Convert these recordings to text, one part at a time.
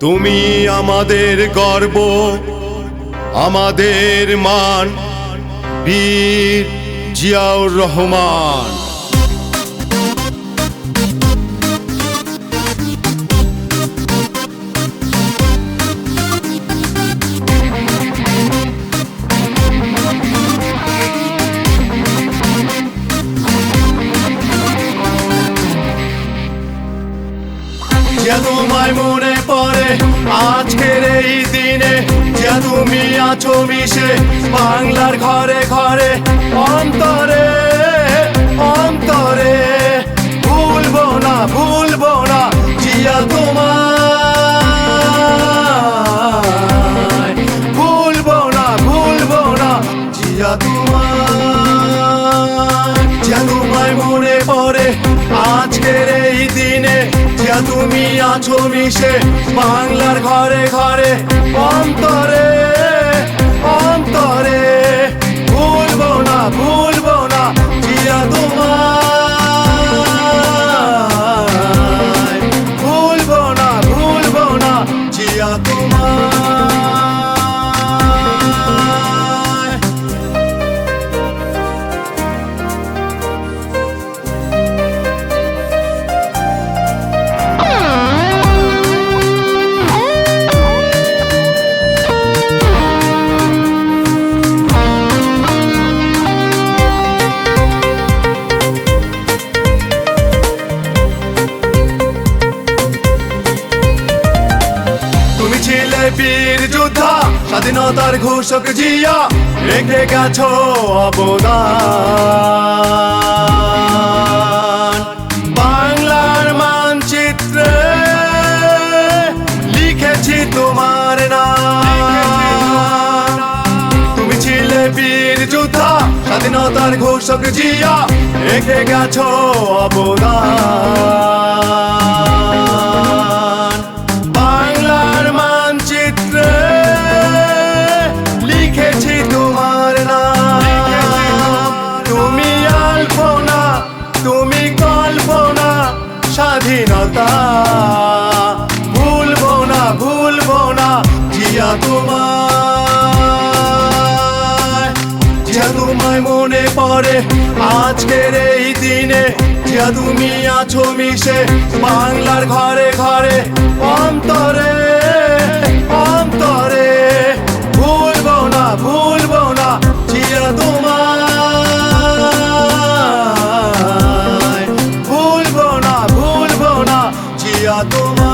তুমি আমাদের গর্ব, আমাদের মান, বীর জিয়াউর রহমান। যে তোমায় মনে পড়ে আজকের এই দিনে, যে তুমি আছো মিশে বাংলার ঘরে ঘরে, অন্তরে অন্তরে। ভুলবো না ভুলবো না জিয়া তোমায়, ভুলবো না জিয়া তোমায়। যে তোমায় মনে পড়ে আজকের এই দিনে, যে তুমি আছো মিশে বাংলার ঘরে ঘরে, অন্তরে অন্তরে। ভুলবো না জিয়া তোমায়, ভুলবো না জিয়া তোমায়। বীর যোদ্ধা, স্বাধীনতার ঘোষক জিয়া, রেখে গেছো অবদান। বাংলার মানচিত্রে লিখেছি তোমার নাম। তুমি ছিলে বীর যোদ্ধা, স্বাধীনতার ঘোষক জিয়া, রেখে গেছো অবদান। বাংলার মানচিত্রে লিখেছি তোমার নাম। তুমি আলপনা, তুমি কল্পনা, স্বাধীনতা। ভুলবো না জিয়া তোমায়। জিয়া তোমায় মনে পড়ে আজকের এই দিনে, জিয়া তুমি আছো মিশে বাংলার ঘরে ঘরে, অন্তরে অন্তরে। ভুলবো না জিয়া তোমায়, ভুলবো না জিয়া তোমায়।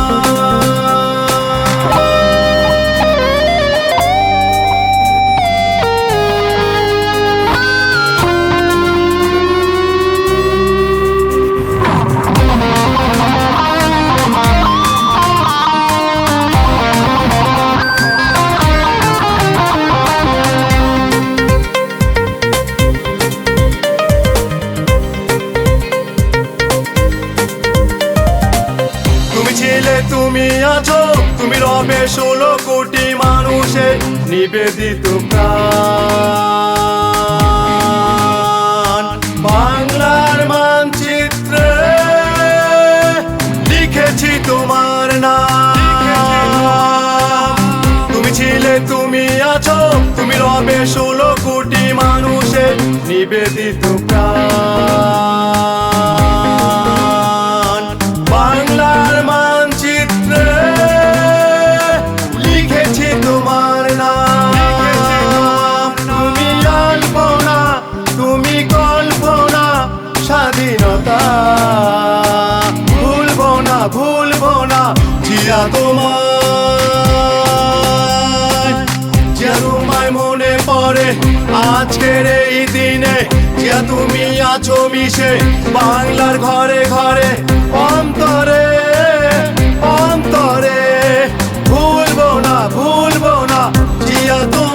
তুমি আছো, তুমি রবে 16 কোটি মানুষের নিবেদিত প্রাণ। বাংলার মানচিত্রে লিখেছি তোমার নাম। তুমি ছিলে, তুমি আছো, তুমি রবে 16 কোটি মানুষের নিবেদিত প্রাণ। বাংলার মানচিত্রে লিখেছি তোমার নাম। তুমি আলপনা, তুমি কল্পনা, স্বাধীনতা। ভুলবো না জিয়া তোমায়। জিয়া তোমায় মনে পড়ে আজকের এই দিনে, জিয়া তুমি আছো মিশে বাংলার ঘরে ঘরে, অন্তরে অন্তরে। ভুলবো না জিয়া তোমায়।